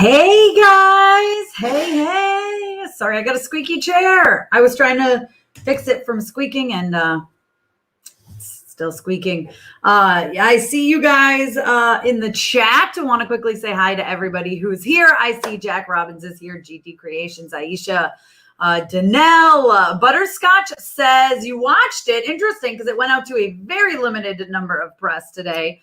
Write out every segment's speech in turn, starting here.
Hey guys, hey. Sorry, I got a squeaky chair. I was trying to fix it from squeaking and it's still squeaking. I see you guys in the chat. I want to quickly say hi to everybody who's here. I see Jack Robbins is here, GT Creations, Aisha, Danelle, Butterscotch says you watched it. Interesting, because it went out to a very limited number of press today.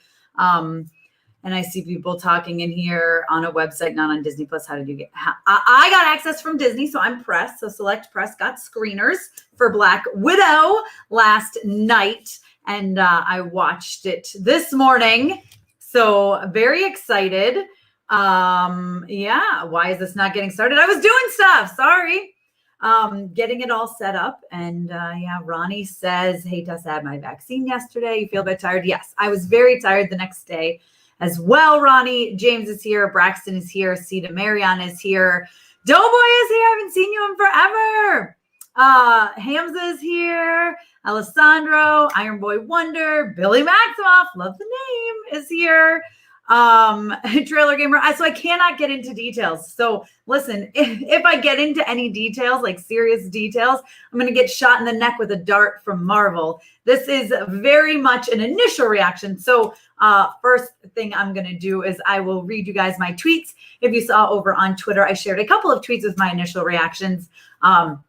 And I see people talking in here on a website, not on Disney Plus. How did you get? I got access from Disney, so I'm press. So Select Press got screeners for Black Widow last night, and I watched it this morning. So very excited. Yeah, why is this not getting started? I was doing stuff. Sorry. Getting it all set up. And yeah, Ronnie says, hey, Tessa, I had my vaccine yesterday. You feel a bit tired? Yes, I was very tired the next day as well. Ronnie, James is here. Braxton is here. Cedar Marion is here. Doughboy is here. I haven't seen you in forever. Hamza is here. Alessandro, Iron Boy Wonder, Billy Maximoff, love the name, is here. Trailer Gamer. So I cannot get into details. So listen, if I get into any details, like serious details, I'm going to get shot in the neck with a dart from Marvel. This is very much an initial reaction. So first thing I'm going to do is I will read you guys my tweets. If you saw over on Twitter, I shared a couple of tweets with my initial reactions. So I'm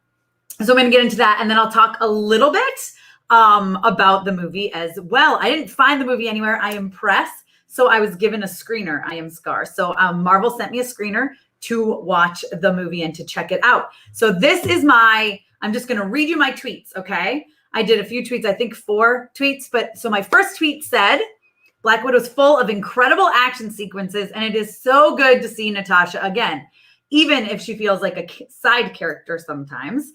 going to get into that, and then I'll talk a little bit about the movie as well. I didn't find the movie anywhere. I am press. So I was given a screener. I am Scar. So Marvel sent me a screener to watch the movie and to check it out. So this is I'm just going to read you my tweets, okay? I did a few tweets, I think 4 tweets. But so my first tweet said, Black Widow is full of incredible action sequences, and it is so good to see Natasha again, even if she feels like a side character sometimes.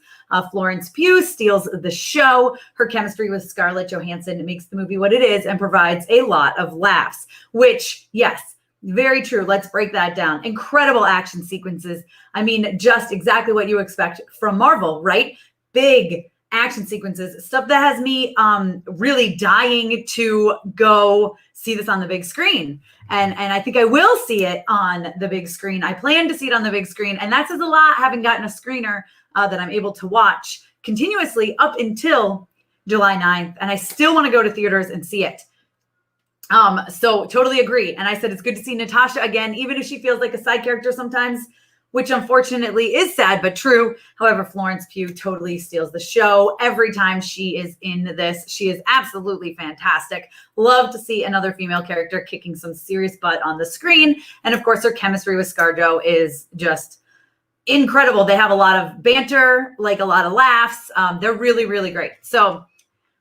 Florence Pugh steals the show. Her chemistry with Scarlett Johansson makes the movie what it is and provides a lot of laughs, which, yes, very true. Let's break that down. Incredible action sequences. I mean, just exactly what you expect from Marvel, right? Big action sequences, stuff that has me really dying to go see this on the big screen. And I think I will see it on the big screen. I plan to see it on the big screen. And that says a lot, having gotten a screener that I'm able to watch continuously up until July 9th. And I still want to go to theaters and see it. So totally agree. And I said, it's good to see Natasha again, even if she feels like a side character sometimes, which unfortunately is sad, but true. However, Florence Pugh totally steals the show every time she is in this. She is absolutely fantastic. Love to see another female character kicking some serious butt on the screen. And of course, her chemistry with ScarJo is just incredible. They have a lot of banter, like a lot of laughs. They're really, really great. So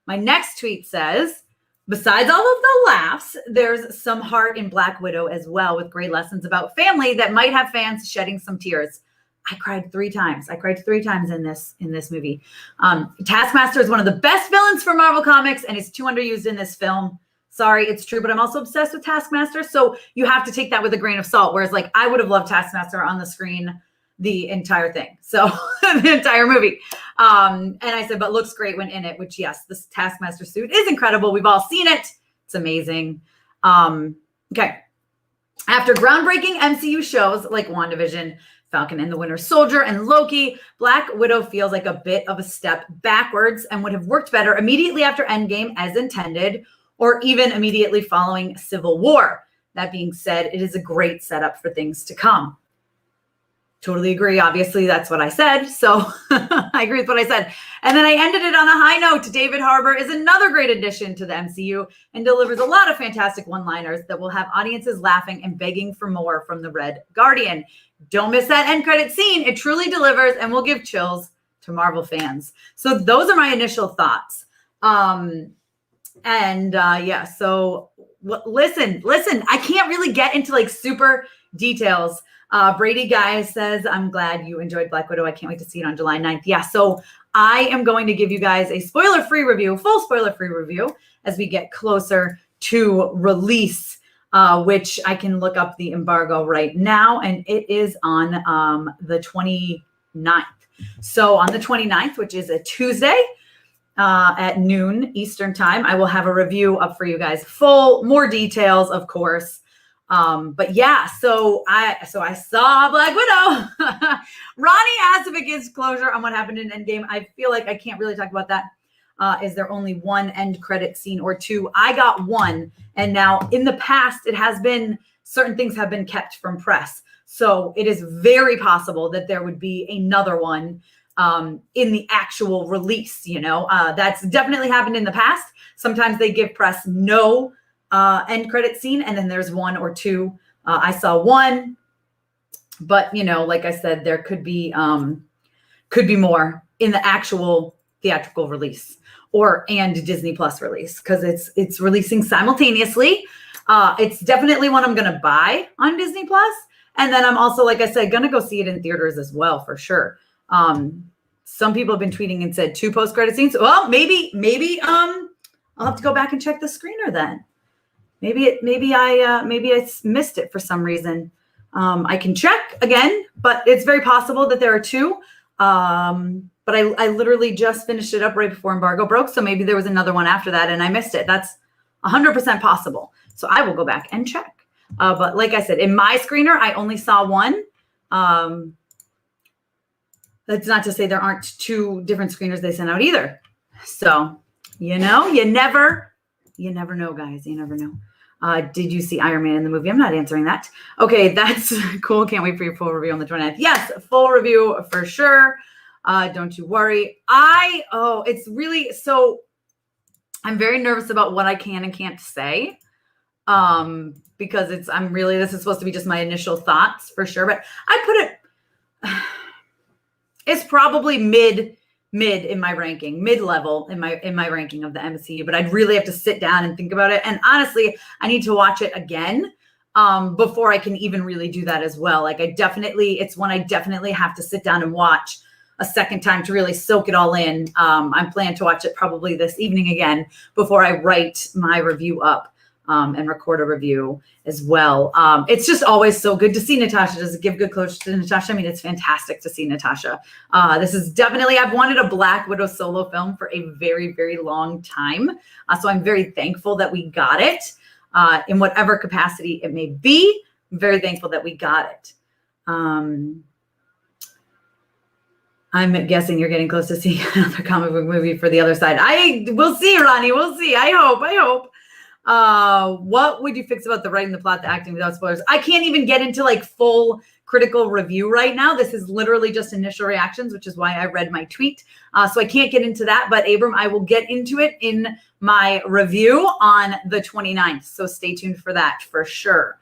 my next tweet says, besides all of the laughs, there's some heart in Black Widow as well, with great lessons about family that might have fans shedding some tears. I cried 3 times. I cried 3 times in this movie. Taskmaster is one of the best villains for Marvel Comics and is too underused in this film. Sorry, it's true, but I'm also obsessed with Taskmaster. So you have to take that with a grain of salt. Whereas like I would have loved Taskmaster on the screen the entire thing. So the entire movie. And I said, but looks great when in it, which yes, this Taskmaster suit is incredible. We've all seen it. It's amazing. Okay. After groundbreaking MCU shows like WandaVision, Falcon and the Winter Soldier, and Loki, Black Widow feels like a bit of a step backwards and would have worked better immediately after Endgame as intended, or even immediately following Civil War. That being said, it is a great setup for things to come. Totally agree. Obviously, that's what I said. So I agree with what I said. And then I ended it on a high note. David Harbour is another great addition to the MCU and delivers a lot of fantastic one-liners that will have audiences laughing and begging for more from the Red Guardian. Don't miss that end credit scene. It truly delivers and will give chills to Marvel fans. So those are my initial thoughts. Yeah, so listen, I can't really get into like super details. Brady Guy says, I'm glad you enjoyed Black Widow. I can't wait to see it on July 9th. Yeah, so I am going to give you guys a spoiler-free review, full spoiler-free review as we get closer to release, which I can look up the embargo right now, and it is on the 29th. So on the 29th, which is a Tuesday at noon Eastern time, I will have a review up for you guys. More details, of course. But yeah, so I saw Black Widow. Ronnie asked if it gives closure on what happened in Endgame. I feel like I can't really talk about that. Is there only one end credit scene or two? I got one, and now in the past, it has been certain things have been kept from press. So it is very possible that there would be another one in the actual release. That's definitely happened in the past. Sometimes they give press no end credit scene, and then there's one or two. I saw one, but like I said, there could be more in the actual theatrical release and Disney Plus release, because it's releasing simultaneously. It's definitely one I'm gonna buy on Disney Plus, and then I'm also, like I said, gonna go see it in theaters as well for sure. Some people have been tweeting and said 2 post-credit scenes. Well, maybe I'll have to go back and check the screener then. Maybe I missed it for some reason. I can check again, but it's very possible that there are 2. But I literally just finished it up right before embargo broke. So maybe there was another one after that and I missed it. That's 100% possible. So I will go back and check. But like I said, in my screener, I only saw one. That's not to say there aren't 2 different screeners they sent out either. So, you never know, guys. You never know. Did you see Iron Man in the movie? I'm not answering that. Okay, that's cool. Can't wait for your full review on the 29th. Yes, full review for sure. Don't you worry. It's really, so I'm very nervous about what I can and can't say. Because this is supposed to be just my initial thoughts for sure. But I put it, it's probably mid in my ranking, mid-level in my ranking of the MCU, but I'd really have to sit down and think about it. And honestly, I need to watch it again before I can even really do that as well. Like it's one I definitely have to sit down and watch a second time to really soak it all in. I'm planning to watch it probably this evening again before I write my review up and record a review as well. It's just always so good to see Natasha. Does it give good closure to Natasha? I mean, it's fantastic to see Natasha. This is definitely, I've wanted a Black Widow solo film for a very, very long time. So I'm very thankful that we got it in whatever capacity it may be. I'm very thankful that we got it. I'm guessing you're getting close to seeing another comic book movie for the other side. We'll see, Ronnie. We'll see. I hope. What would you fix about the writing, the plot, the acting without spoilers? I can't even get into like full critical review right now. This is literally just initial reactions, which is why I read my tweet. So I can't get into that, but Abram, I will get into it in my review on the 29th. So stay tuned for that for sure.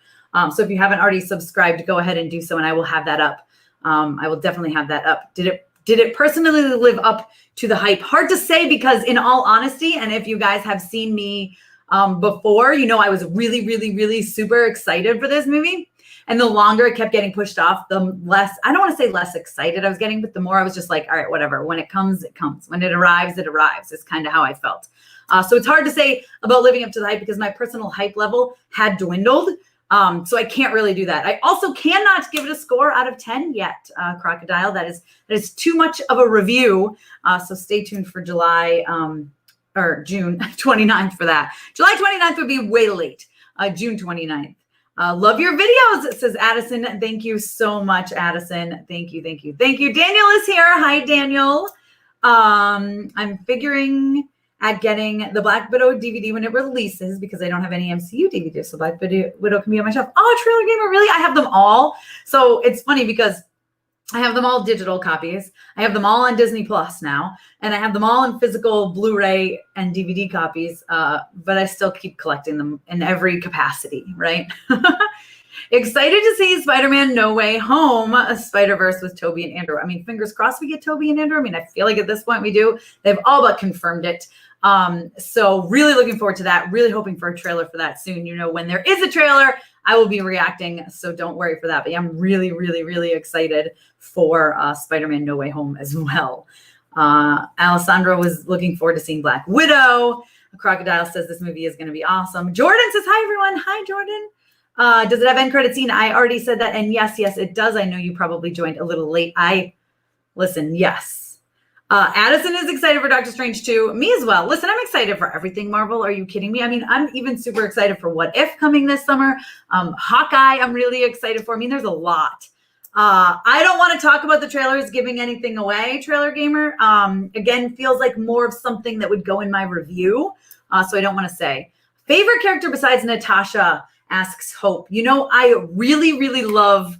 So if you haven't already subscribed, go ahead and do so, and I will have that up. I will definitely have that up. Did it personally live up to the hype? Hard to say, because in all honesty, and if you guys have seen me before, I was really, really, really super excited for this movie. And the longer it kept getting pushed off, the less, I don't want to say less excited I was getting, but the more I was just like, all right, whatever. When it comes, it comes. When it arrives, it arrives. It's kind of how I felt. So it's hard to say about living up to the hype, because my personal hype level had dwindled. So I can't really do that. I also cannot give it a score out of 10 yet, Crocodile. That is too much of a review. So stay tuned for July or June 29th for that. July 29th would be way late. June 29th. Love your videos, says Addison. Thank you so much, Addison. Thank you. Daniel is here. Hi, Daniel. I'm figuring at getting the Black Widow DVD when it releases, because I don't have any MCU DVDs, so Black Widow can be on my shelf. Oh, Trailer Gamer, really? I have them all. So it's funny because I have them all digital copies. I have them all on Disney Plus now, and I have them all in physical Blu-ray and DVD copies, but I still keep collecting them in every capacity, right? Excited to see Spider-Man No Way Home, a Spider-Verse with Tobey and Andrew. I mean, fingers crossed we get Tobey and Andrew. I mean, I feel like at this point we do. They've all but confirmed it. So really looking forward to that. Really hoping for a trailer for that soon. When there is a trailer, I will be reacting, so don't worry for that. But yeah, I'm really, really, really excited for Spider-Man No Way Home as well. Alessandro was looking forward to seeing Black Widow. Crocodile says this movie is going to be awesome. Jordan says, hi, everyone. Hi, Jordan. Does it have end credit scene? I already said that. And yes, it does. I know you probably joined a little late. Listen, yes. Addison is excited for Doctor Strange 2. Me as well. Listen, I'm excited for everything Marvel. Are you kidding me? I mean, I'm even super excited for What If coming this summer. Hawkeye, I'm really excited for. I mean, there's a lot. I don't want to talk about the trailers giving anything away, Trailer Gamer. Again, feels like more of something that would go in my review. So I don't want to say. Favorite character besides Natasha, asks Hope. You know, I really, really love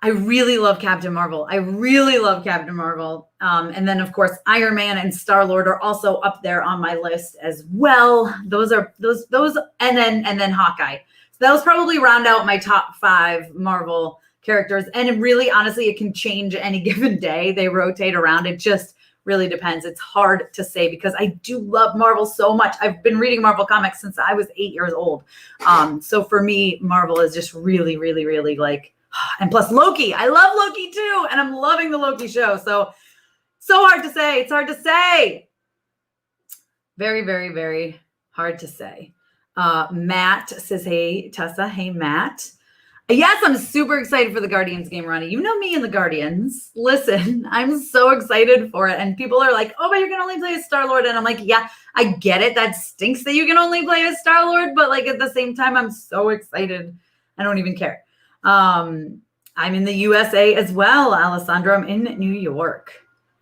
Captain Marvel. I really love Captain Marvel. And then, of course, Iron Man and Star-Lord are also up there on my list as well. Those, and then Hawkeye. So those probably round out my top 5 Marvel characters. And really, honestly, it can change any given day. They rotate around. It just really depends. It's hard to say because I do love Marvel so much. I've been reading Marvel comics since I was 8 years old. So for me, Marvel is just really, really, really like, and plus Loki. I love Loki too. And I'm loving the Loki show. So hard to say. It's hard to say. Very, very, very hard to say. Matt says, hey, Tessa. Hey, Matt. Yes, I'm super excited for the Guardians game, Ronnie. You know me and the Guardians. Listen, I'm so excited for it. And people are like, oh, but you're going to only play as Star-Lord. And I'm like, yeah, I get it. That stinks that you can only play as Star-Lord. But like at the same time, I'm so excited. I don't even care. I'm in the USA as well, Alessandro. I'm in New York.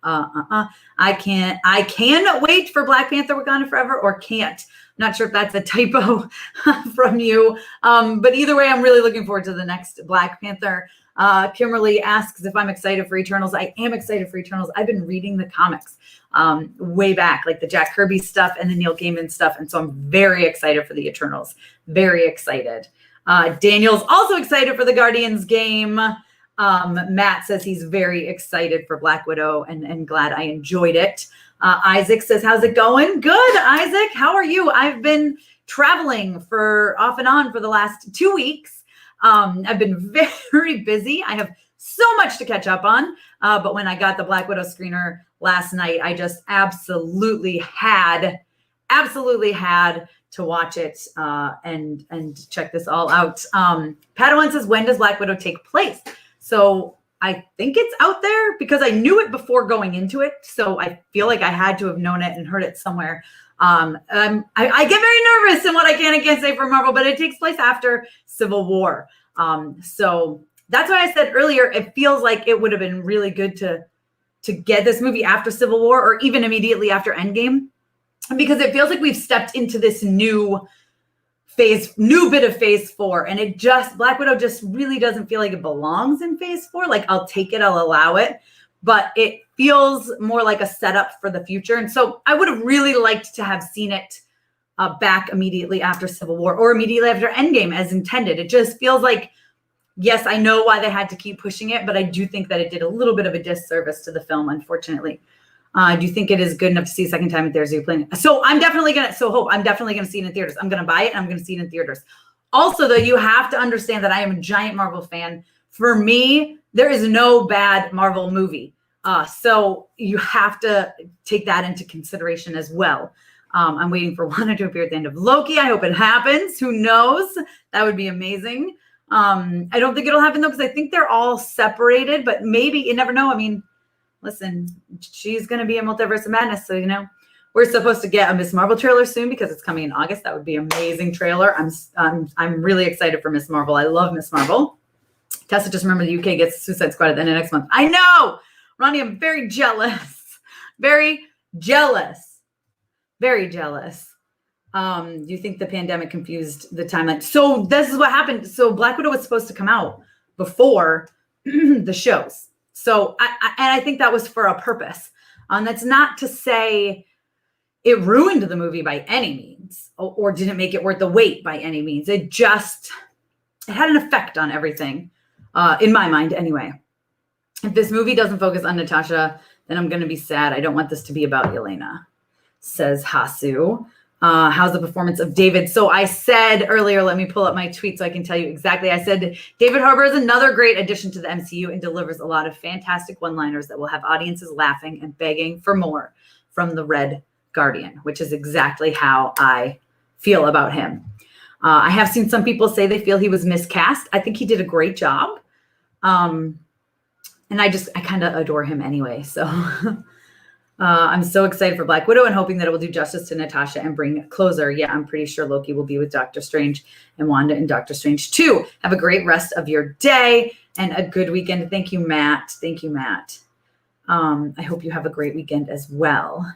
I can wait for Black Panther Wakanda Forever or can't. Not sure if that's a typo from you. But either way, I'm really looking forward to the next Black Panther. Kimberly asks if I'm excited for Eternals. I am excited for Eternals. I've been reading the comics way back, like the Jack Kirby stuff and the Neil Gaiman stuff. And so I'm very excited for the Eternals. Very excited. Daniel's also excited for the Guardians game. Matt says he's very excited for Black Widow and glad I enjoyed it. Isaac says, how's it going? Good, Isaac. How are you? I've been traveling for off and on for the last 2 weeks. I've been very busy. I have so much to catch up on. But when I got the Black Widow screener last night, I just absolutely had to watch it and check this all out. Padawan says, when does Black Widow take place? So I think it's out there because I knew it before going into it. So I feel like I had to have known it and heard it somewhere. I get very nervous in what I can and can't say for Marvel, but it takes place after Civil War. So that's why I said earlier, it feels like it would have been really good to get this movie after Civil War or even immediately after Endgame, because it feels like we've stepped into this new bit of Phase 4, and Black Widow just really doesn't feel like it belongs in Phase 4. Like, I'll take it, I'll allow it, but it feels more like a setup for the future. And so I would have really liked to have seen it back immediately after Civil War or immediately after Endgame as intended. It just feels like, yes, I know why they had to keep pushing it, but I do think that it did a little bit of a disservice to the film, unfortunately. Do you think it is good enough to see a second time in theaters? Are you planning? So I'm definitely going to see it in theaters. I'm going to buy it and I'm going to see it in theaters. Also, though, you have to understand that I am a giant Marvel fan. For me, there is no bad Marvel movie. So you have to take that into consideration as well. I'm waiting for Wanda to appear at the end of Loki. I hope it happens. Who knows? That would be amazing. I don't think it'll happen, though, because I think they're all separated, but maybe, you never know. I mean, listen, she's going to be in Multiverse of Madness. So, we're supposed to get a Miss Marvel trailer soon because it's coming in August. That would be an amazing trailer. I'm really excited for Miss Marvel. I love Miss Marvel. Tessa, just remember the UK gets Suicide Squad at the end of next month. I know, Ronnie, I'm very jealous. Very jealous. Very jealous. Do you think the pandemic confused the timeline? So this is what happened. So Black Widow was supposed to come out before the shows. So I think that was for a purpose. That's not to say it ruined the movie by any means or didn't make it worth the wait by any means. It had an effect on everything, in my mind anyway. If this movie doesn't focus on Natasha, then I'm going to be sad. I don't want this to be about Yelena, says Hasu. How's the performance of David? So I said earlier, let me pull up my tweet so I can tell you exactly. I said, David Harbour is another great addition to the MCU and delivers a lot of fantastic one-liners that will have audiences laughing and begging for more from the Red Guardian, which is exactly how I feel about him. I have seen some people say they feel he was miscast. I think he did a great job. And I kind of adore him anyway. So I'm so excited for Black Widow and hoping that it will do justice to Natasha and bring closure. Yeah, I'm pretty sure Loki will be with Doctor Strange and Wanda in Doctor Strange 2. Have a great rest of your day and a good weekend. Thank you, Matt. Thank you, Matt. I hope you have a great weekend as well.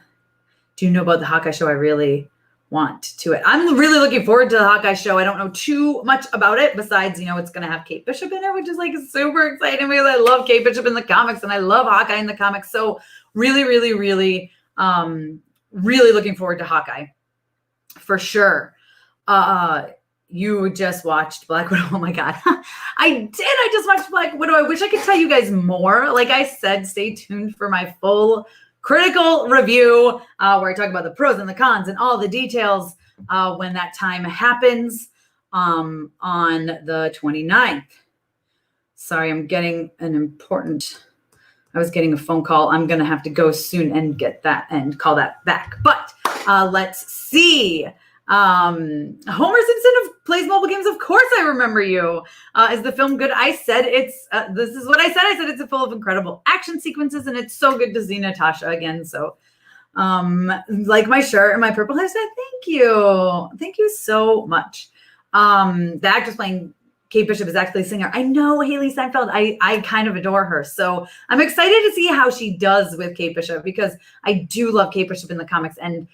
Do you know about the Hawkeye show? I really want to it. I'm really looking forward to the Hawkeye show. I don't know too much about it besides, it's going to have Kate Bishop in it, which is like super exciting because I love Kate Bishop in the comics and I love Hawkeye in the comics. So really, really, really, really looking forward to Hawkeye for sure. You just watched Black Widow. Oh my God. I did. I just watched Black Widow. I wish I could tell you guys more. Like I said, stay tuned for my full critical review where I talk about the pros and the cons and all the details when that time happens on the 29th. Sorry, I'm getting I was getting a phone call. I'm going to have to go soon and get that and call that back. But let's see. Homer Simpson plays mobile games. Of course I remember you. Is the film good? I said this is what I said. I said it's full of incredible action sequences and it's so good to see Natasha again. So, like my shirt and my purple hair. Said thank you. Thank you so much. The actress playing Kate Bishop is actually a singer. I know Haley Steinfeld. I kind of adore her. So I'm excited to see how she does with Kate Bishop because I do love Kate Bishop in the comics. And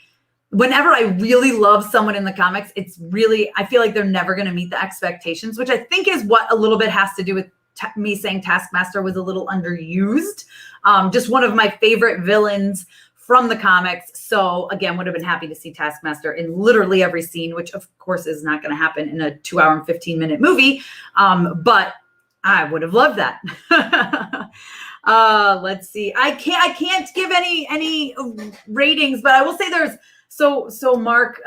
whenever I really love someone in the comics, I feel like they're never going to meet the expectations, which I think is what a little bit has to do with me saying Taskmaster was a little underused. Just one of my favorite villains from the comics. So again, would have been happy to see Taskmaster in literally every scene, which of course is not going to happen in a 2 hour and 15-minute movie. But I would have loved that. Let's see. I can't give any ratings, but I will say there's so Mark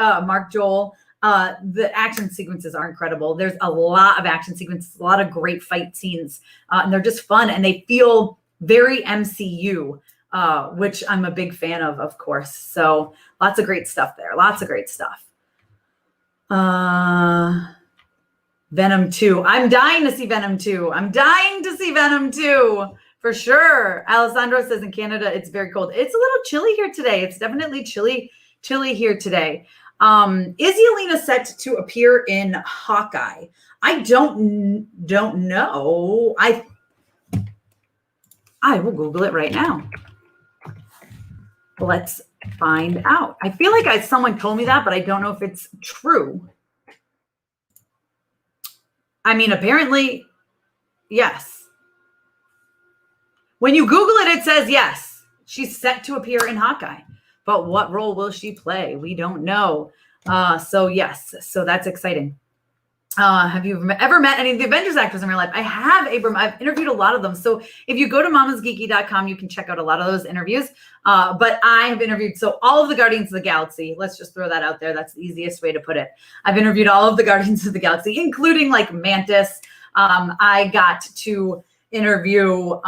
Joel, the action sequences are incredible. There's a lot of action sequences, a lot of great fight scenes, and they're just fun and they feel very MCU, which I'm a big fan of course. So lots of great stuff there. Lots of great stuff. Venom 2. I'm dying to see Venom 2. For sure. Alessandro says in Canada, it's very cold. It's a little chilly here today. It's definitely chilly here today. Is Yelena set to appear in Hawkeye? I don't know. I will Google it right now. Let's find out. I feel like someone told me that, but I don't know if it's true. I mean, apparently, yes. When you Google it, it says yes. She's set to appear in Hawkeye. But what role will she play? We don't know. So yes, so that's exciting. Have you ever met any of the Avengers actors in real life? I have, Abram. I've interviewed a lot of them. So if you go to mamasgeeky.com, you can check out a lot of those interviews. But I have interviewed, so all of the Guardians of the Galaxy, let's just throw that out there. That's the easiest way to put it. I've interviewed all of the Guardians of the Galaxy, including like Mantis. I got to interview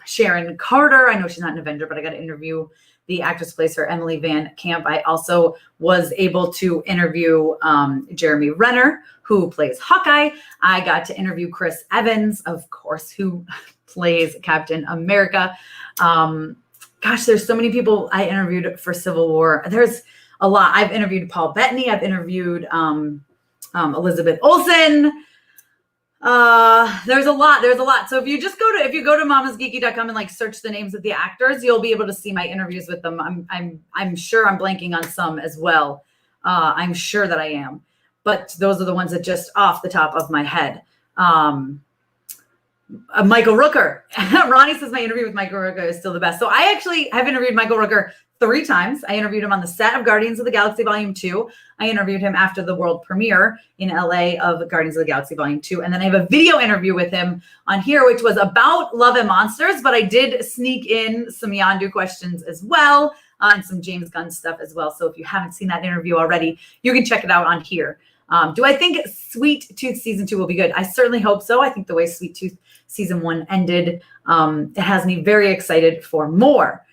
Sharon Carter. I know she's not an Avenger, but I got to interview the actress who plays her, Emily Van Camp. I also was able to interview Jeremy Renner, who plays Hawkeye. I got to interview Chris Evans, of course, who plays Captain America. Gosh, there's so many people I interviewed for Civil War. There's a lot. I've interviewed Paul Bettany. I've interviewed Elizabeth Olsen. There's a lot. So if you go to mamasgeeky.com and like search the names of the actors, you'll be able to see my interviews with them. I'm sure I'm blanking on some as well. I'm sure that I am, but those are the ones that just off the top of my head. Michael Rooker. Ronnie says my interview with Michael Rooker is still the best. So I actually have interviewed Michael Rooker 3 times. I interviewed him on the set of Guardians of the Galaxy Volume 2. I interviewed him after the world premiere in LA of Guardians of the Galaxy Volume 2. And then I have a video interview with him on here, which was about Love and Monsters, but I did sneak in some Yondu questions as well, and some James Gunn stuff as well. So if you haven't seen that interview already, you can check it out on here. Do I think Sweet Tooth Season 2 will be good? I certainly hope so. I think the way Sweet Tooth Season 1 ended, it has me very excited for more.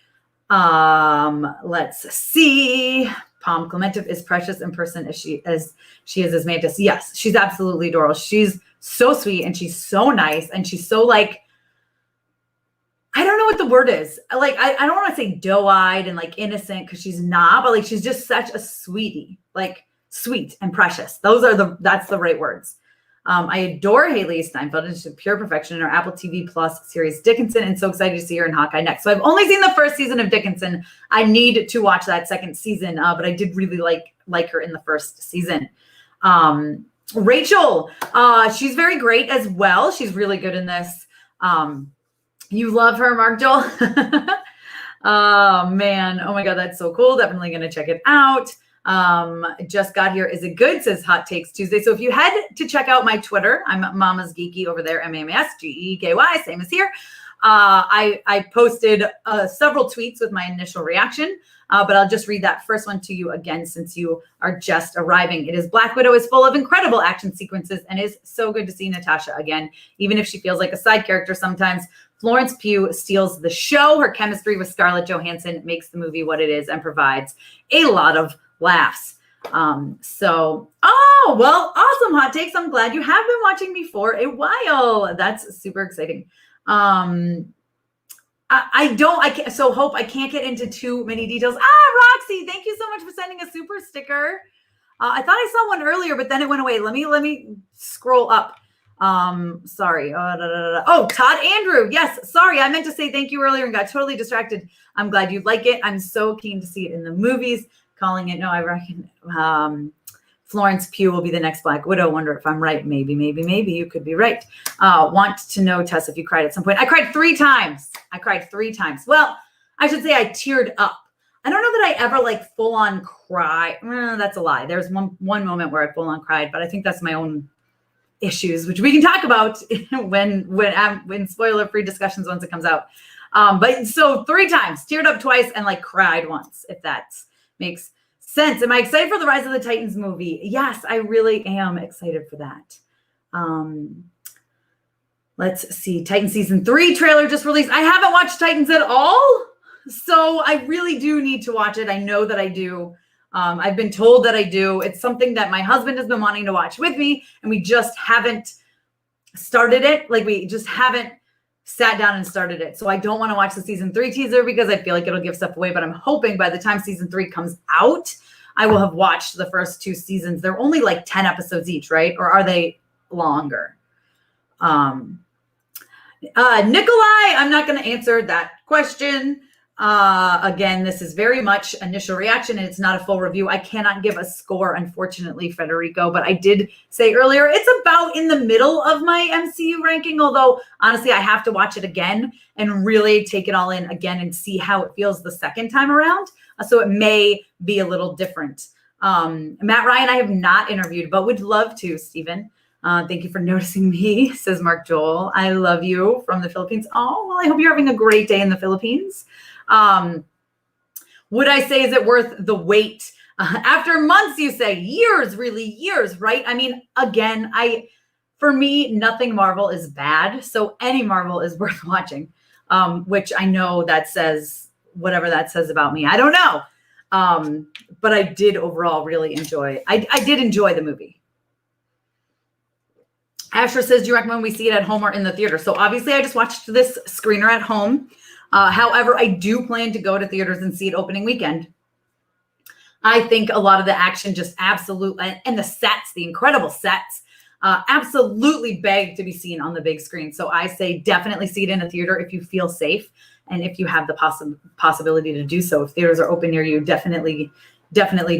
Let's see. Palm Clementif is precious in person as she is as Mantis. Yes, she's absolutely adorable. She's so sweet and she's so nice and she's so like I don't know what the word is. Like, I don't want to say doe-eyed and like innocent because she's not, but like she's just such a sweetie, like sweet and precious. That's the right words. I adore Haley Steinfeld, and she's a pure perfection in her Apple TV Plus series Dickinson, and so excited to see her in Hawkeye next. So I've only seen the first season of Dickinson. I need to watch that second season, but I did really like her in the first season. Rachel, she's very great as well. She's really good in this. You love her, Mark Joel. Oh man, oh my God, that's so cool. Definitely gonna check it out. Just got here. Is it good? Says Hot Takes Tuesday. So if you head to check out my Twitter, I'm Mama's Geeky over there, MAMASGEKY, same as here. I posted several tweets with my initial reaction, but I'll just read that first one to you again since you are just arriving. It is Black Widow is full of incredible action sequences and is so good to see Natasha again, even if she feels like a side character sometimes. Florence Pugh steals the show. Her chemistry with Scarlett Johansson makes the movie what it is and provides a lot of laughs. Well, awesome hot takes. I'm glad you have been watching me for a while. That's super exciting. I can't get into too many details. Roxy, thank you so much for sending a super sticker. I thought I saw one earlier, but then it went away. Let me scroll up. Sorry. Oh, Todd Andrew. Yes. Sorry. I meant to say thank you earlier and got totally distracted. I'm glad you like it. I'm so keen to see it in the movies. Calling it. No, I reckon, Florence Pugh will be the next Black Widow. Wonder if I'm right. Maybe you could be right. Want to know, Tess, if you cried at some point. I cried 3 times. Well, I should say I teared up. I don't know that I ever like full on cry. That's a lie. There's one moment where I full on cried, but I think that's my own issues, which we can talk about when spoiler-free discussions once it comes out. But so 3 times, teared up twice, and like cried once, if that makes sense. Am I excited for the Rise of the Titans movie? Yes, I really am excited for that. Let's see. Titan season 3 trailer just released. I haven't watched Titans at all, so I really do need to watch it. I know that I do. I've been told that I do. It's something that my husband has been wanting to watch with me, and we just haven't started it. Like, we just haven't sat down and started it. So I don't want to watch the season 3 teaser because I feel like it'll give stuff away, but I'm hoping by the time season 3 comes out, I will have watched the first 2 seasons. They're only like 10 episodes each, right? Or are they longer? Nikolai, I'm not going to answer that question. Again, this is very much initial reaction and it's not a full review. I cannot give a score, unfortunately, Federico, but I did say earlier, it's about in the middle of my MCU ranking. Although honestly, I have to watch it again and really take it all in again and see how it feels the second time around. So it may be a little different. Matt Ryan, I have not interviewed, but would love to, Stephen. Thank you for noticing me, says Mark Joel. I love you from the Philippines. Oh, well, I hope you're having a great day in the Philippines. Would I say, is it worth the wait? After months, you say, years, really years, right? I mean, again, for me, nothing Marvel is bad. So any Marvel is worth watching, which I know that says whatever that says about me. I don't know. But I did overall really enjoy, I did enjoy the movie. Asher says, do you recommend we see it at home or in the theater? So obviously I just watched this screener at home. However, I do plan to go to theaters and see it opening weekend. I think a lot of the action just absolutely, and the sets, the incredible sets, absolutely beg to be seen on the big screen. So I say definitely see it in a theater if you feel safe and if you have the possibility to do so. If theaters are open near you, definitely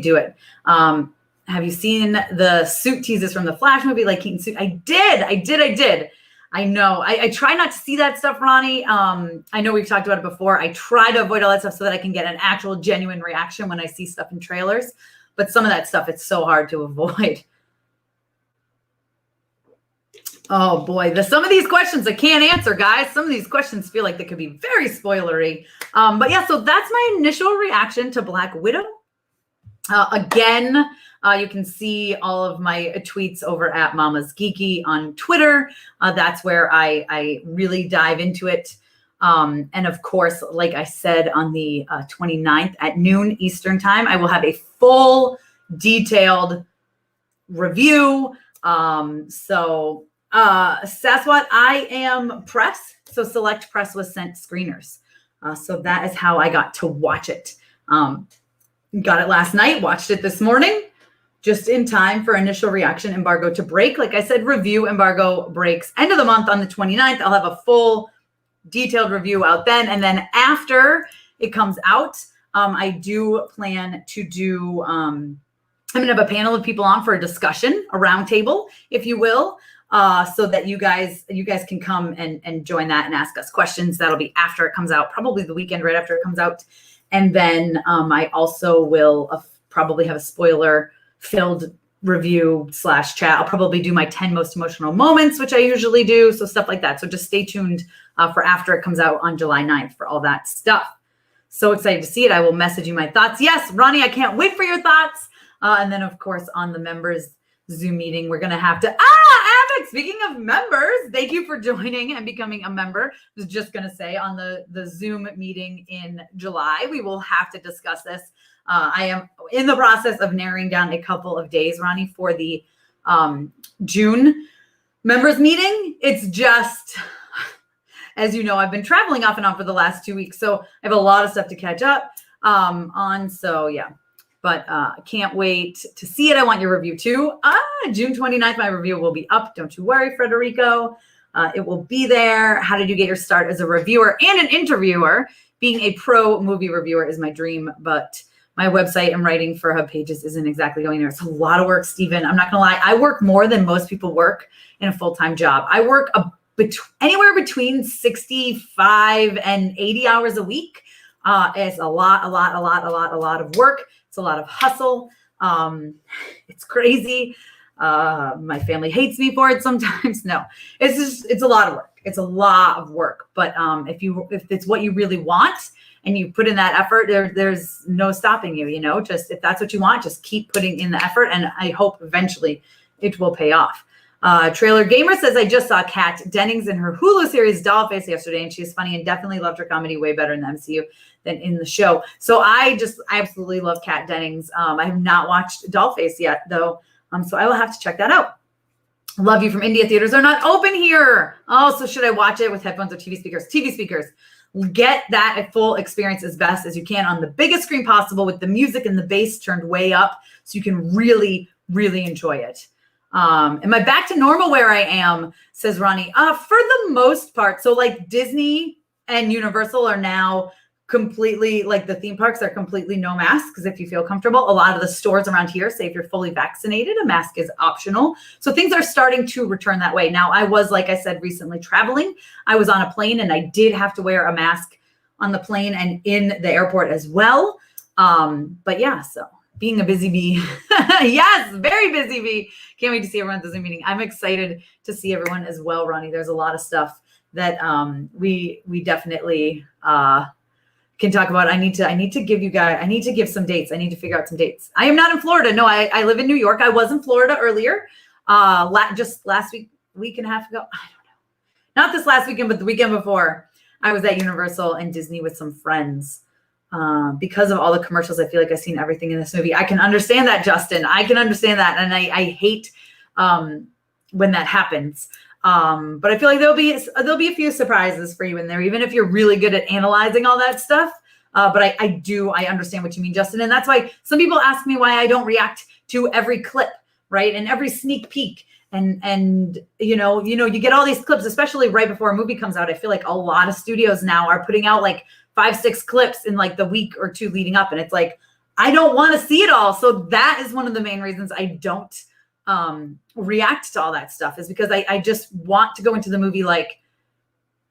do it. Have you seen the suit teasers from the Flash movie, like Keaton suit? I did. I know. I try not to see that stuff, Ronnie. I know we've talked about it before. I try to avoid all that stuff so that I can get an actual genuine reaction when I see stuff in trailers. But some of that stuff, it's so hard to avoid. Oh boy, some of these questions I can't answer, guys. Some of these questions feel like they could be very spoilery. But yeah, so that's my initial reaction to Black Widow. Again, you can see all of my tweets over at Mama's Geeky on Twitter. That's where I really dive into it. And of course, like I said, on the 29th at noon Eastern time, I will have a full detailed review. So Sasquatch, I am press. So Select Press was sent screeners. So that is how I got to watch it. Got it last night, watched it this morning, just in time for initial reaction embargo to break. Like I said, review embargo breaks end of the month on the 29th. I'll have a full detailed review out then. And then after it comes out, I do plan to do, I'm going to have a panel of people on for a discussion, a roundtable, if you will, so that you guys can come and join that and ask us questions. That'll be after it comes out, probably the weekend right after it comes out. And then I also will probably have a spoiler-filled review / chat. I'll probably do my 10 most emotional moments, which I usually do. So stuff like that. So just stay tuned for after it comes out on July 9th for all that stuff. So excited to see it. I will message you my thoughts. Yes, Ronnie, I can't wait for your thoughts. And then, of course, on the members Zoom meeting, we're going to have to, Avic, speaking of members, thank you for joining and becoming a member. I was just going to say on the Zoom meeting in July, we will have to discuss this. I am in the process of narrowing down a couple of days, Ronnie, for the June members meeting. It's just, as you know, I've been traveling off and on for the last 2 weeks. So I have a lot of stuff to catch up on. So yeah. But can't wait to see it. I want your review too. June 29th, my review will be up. Don't you worry, Frederico. It will be there. How did you get your start as a reviewer and an interviewer? Being a pro movie reviewer is my dream, but my website and writing for Hub Pages isn't exactly going there. It's a lot of work, Stephen. I'm not going to lie. I work more than most people work in a full-time job. I work anywhere between 65 and 80 hours a week. It's a lot of work. It's a lot of hustle. It's crazy. My family hates me for it sometimes. No, it's a lot of work. It's a lot of work. But if it's what you really want and you put in that effort, there's no stopping you, you know, just if that's what you want, just keep putting in the effort. And I hope eventually it will pay off. Trailer Gamer says, I just saw Kat Dennings in her Hulu series Dollface yesterday, and she's funny and definitely loved her comedy way better in the MCU than in the show. So I absolutely love Kat Dennings. I have not watched Dollface yet, though, so I will have to check that out. Love You from India. Theaters are not open here. Oh, so should I watch it with headphones or TV speakers? TV speakers. Get that full experience as best as you can on the biggest screen possible with the music and the bass turned way up so you can really, really enjoy it. Am I back to normal where I am? Says Ronnie. For the most part. So like Disney and Universal are now completely, like the theme parks are completely no masks if you feel comfortable. A lot of the stores around here say if you're fully vaccinated, a mask is optional. So things are starting to return that way. Now I was, like I said, recently traveling. I was on a plane and I did have to wear a mask on the plane and in the airport as well. But yeah, so being a busy bee. Yes, very busy bee. Can't wait to see everyone at the Zoom meeting. I'm excited to see everyone as well, Ronnie. There's a lot of stuff that we definitely can talk about. I need to give you guys, I need to give some dates. I need to figure out some dates. I am not in Florida. No, I live in New York. I was in Florida earlier. Just last week and a half ago. I don't know. Not this last weekend, but the weekend before. I was at Universal and Disney with some friends. Because of all the commercials, I feel like I've seen everything in this movie. I can understand that, Justin. I can understand that. And I hate when that happens. But I feel like there'll be a few surprises for you in there, even if you're really good at analyzing all that stuff. But I understand what you mean, Justin. And that's why some people ask me why I don't react to every clip, right? And every sneak peek. And you get all these clips, especially right before a movie comes out. I feel like a lot of studios now are putting out like 5-6 clips in like the week or two leading up. And it's like, I don't want to see it all. So that is one of the main reasons I don't react to all that stuff, is because I just want to go into the movie like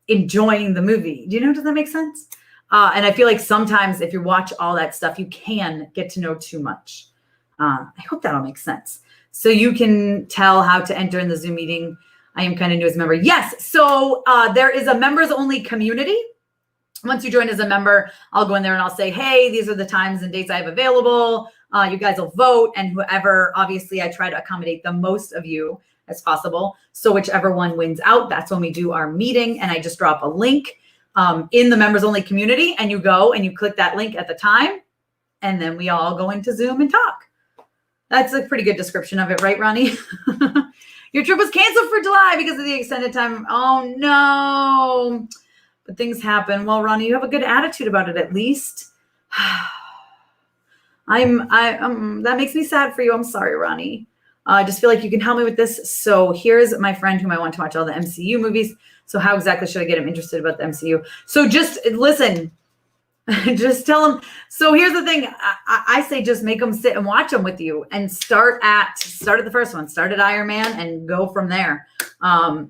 enjoying the movie. Do you know, does that make sense? And I feel like sometimes if you watch all that stuff, you can get to know too much. I hope that all makes sense. So you can tell how to enter in the Zoom meeting. I am kind of new as a member. Yes. So there is a members only community. Once you join as a member, I'll go in there and I'll say, hey, these are the times and dates I have available. You guys will vote, and whoever, obviously I try to accommodate the most of you as possible. So whichever one wins out, that's when we do our meeting. And I just drop a link in the members only community, and you go and you click that link at the time. And then we all go into Zoom and talk. That's a pretty good description of it, right, Ronnie? Your trip was canceled for July because of the extended time. Oh no. But things happen. Well, Ronnie, you have a good attitude about it at least. That makes me sad for you. I'm sorry, Ronnie. I just feel like you can help me with this. So here's my friend whom I want to watch all the MCU movies. So how exactly should I get him interested about the MCU? So just listen, just tell him. So here's the thing. I say just make them sit and watch them with you and start at the first one, start at Iron Man and go from there.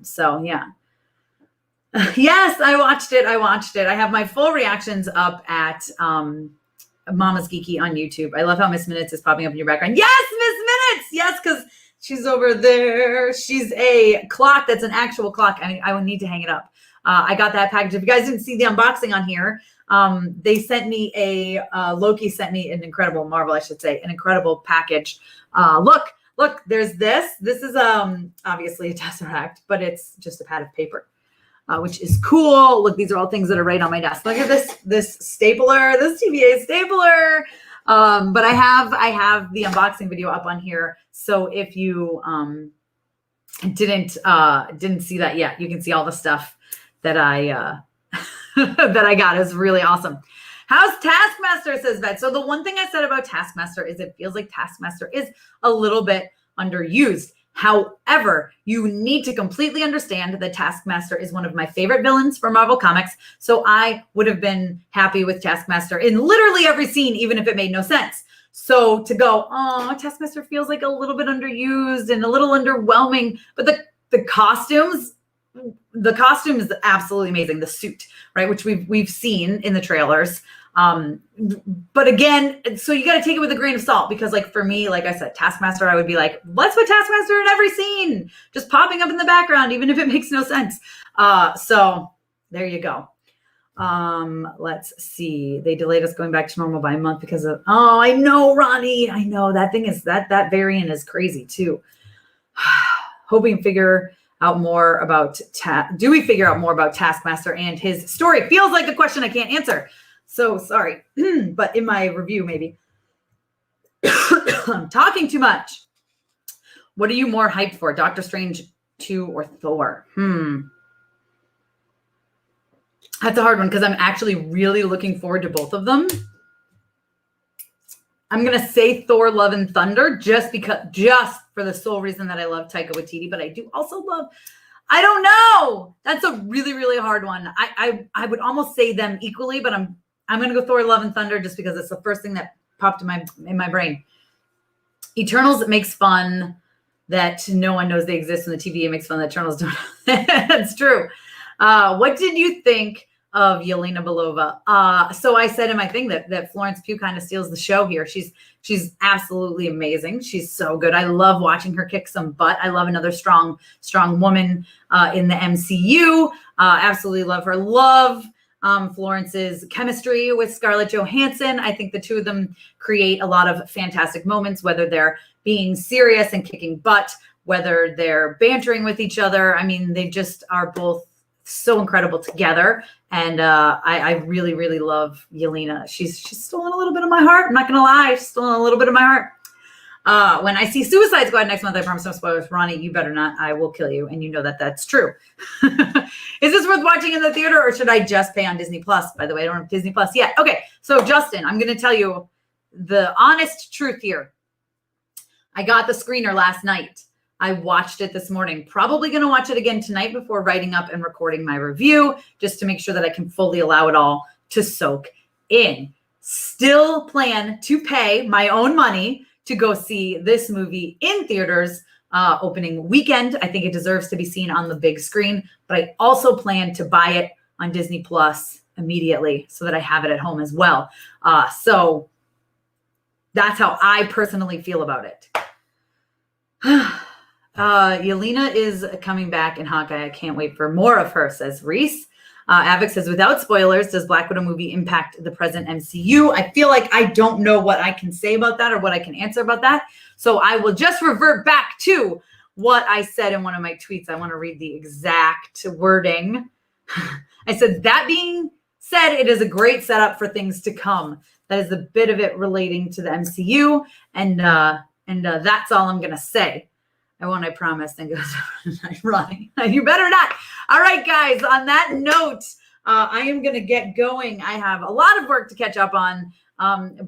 So yeah. Yes, I watched it. I have my full reactions up at Mama's Geeky on YouTube. I love how Miss Minutes is popping up in your background. Yes, Miss Minutes. Yes, because she's over there. She's a clock that's an actual clock. I would need to hang it up. I got that package. If you guys didn't see the unboxing on here, they sent me Loki sent me an incredible, Marvel, I should say, an incredible package. Look, there's this. This is obviously a Tesseract, but it's just a pad of paper. Which is cool. Look, these are all things that are right on my desk. Look at this stapler, this TVA stapler. But I have the unboxing video up on here. So if you didn't see that yet, you can see all the stuff that I that I got. Is really awesome. How's Taskmaster, says Vet. So the one thing I said about Taskmaster is it feels like Taskmaster is a little bit underused. However, you need to completely understand that Taskmaster is one of my favorite villains for Marvel Comics. So I would have been happy with Taskmaster in literally every scene, even if it made no sense. So to go, oh, Taskmaster feels like a little bit underused and a little underwhelming. But the costume is absolutely amazing. The suit, right, which we've seen in the trailers. But again, so you got to take it with a grain of salt because like for me, like I said, Taskmaster, I would be like, let's put Taskmaster in every scene, just popping up in the background, even if it makes no sense. So there you go. Let's see. They delayed us going back to normal by a month because of, oh, I know, Ronnie. I know that thing is that variant is crazy too. Hoping figure out more about, do we figure out more about Taskmaster and his story? Feels like a question I can't answer. So sorry, but in my review, maybe. I'm talking too much. What are you more hyped for, Doctor Strange 2 or Thor? That's a hard one because I'm actually really looking forward to both of them. I'm going to say Thor Love and Thunder just for the sole reason that I love Taika Waititi, but I do also love, I don't know. That's a really, really hard one. I would almost say them equally, but I'm going to go Thor Love and Thunder just because it's the first thing that popped in my brain. Eternals makes fun that no one knows they exist, and the TVA makes fun that Eternals don't. That's true. What did you think of Yelena Belova? So I said in my thing that Florence Pugh kind of steals the show here. She's absolutely amazing. She's so good. I love watching her kick some butt. I love another strong woman in the MCU. Absolutely love her. Love Florence's chemistry with Scarlett Johansson. I think the two of them create a lot of fantastic moments, whether they're being serious and kicking butt, whether they're bantering with each other. I mean, they just are both so incredible together. And I really, really love Yelena. She's stolen a little bit of my heart. I'm not going to lie. She's stolen a little bit of my heart. When I see Suicide Squad next month, I promise no spoilers. Ronnie, you better not. I will kill you. And you know that that's true. Is this worth watching in the theater or should I just pay on Disney Plus? By the way, I don't have Disney Plus yet. Okay. So Justin, I'm going to tell you the honest truth here. I got the screener last night. I watched it this morning. Probably going to watch it again tonight before writing up and recording my review, just to make sure that I can fully allow it all to soak in. Still plan to pay my own money to go see this movie in theaters opening weekend. I think it deserves to be seen on the big screen, but I also plan to buy it on Disney Plus immediately so that I have it at home as well. So that's how I personally feel about it. Yelena is coming back in Hawkeye. I can't wait for more of her, says Reese. Avic says, without spoilers, does Black Widow movie impact the present MCU? I feel like I don't know what I can say about that or what I can answer about that. So I will just revert back to what I said in one of my tweets. I want to read the exact wording. I said, that being said, it is a great setup for things to come. That is a bit of it relating to the MCU. And that's all I'm going to say. I won't, I promise. And goes, running. You better not. All right, guys, on that note, I am going to get going. I have a lot of work to catch up on.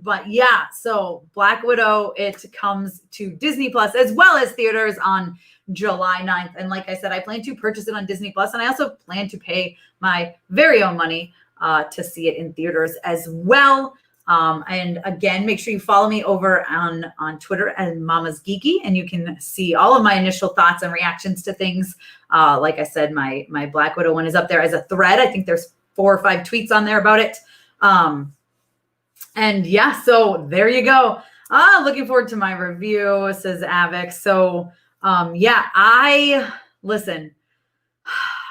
But yeah, so Black Widow, it comes to Disney Plus as well as theaters on July 9th. And like I said, I plan to purchase it on Disney Plus, and I also plan to pay my very own money to see it in theaters as well. And again, make sure you follow me over on Twitter and Mama's Geeky, and you can see all of my initial thoughts and reactions to things. Like I said, my Black Widow one is up there as a thread. I think there's 4 or 5 tweets on there about it. And yeah, so there you go. Looking forward to my review, says Avix. So yeah, listen,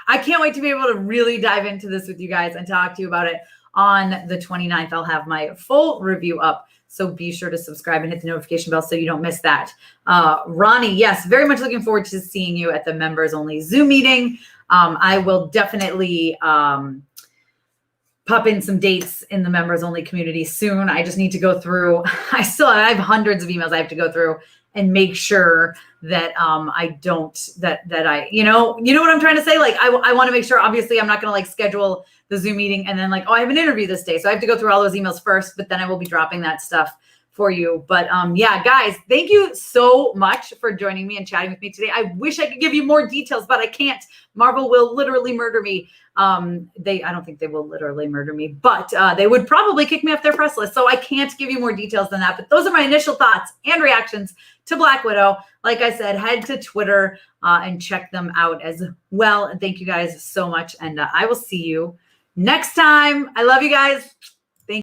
I can't wait to be able to really dive into this with you guys and talk to you about it. On the 29th, I'll have my full review up. So be sure to subscribe and hit the notification bell so you don't miss that. Ronnie, yes, very much looking forward to seeing you at the members only Zoom meeting. I will definitely pop in some dates in the members only community soon. I just need to go through. I have hundreds of emails I have to go through and make sure that you know what I'm trying to say? Like, I want to make sure, obviously I'm not going to like schedule the Zoom meeting and then like, oh, I have an interview this day. So I have to go through all those emails first, but then I will be dropping that stuff for you. But yeah, guys, thank you so much for joining me and chatting with me today. I wish I could give you more details, but I can't. Marvel will literally murder me. I don't think they will literally murder me, but they would probably kick me off their press list. So I can't give you more details than that. But those are my initial thoughts and reactions to Black Widow. Like I said, head to Twitter and check them out as well. And thank you guys so much. And I will see you next time. I love you guys.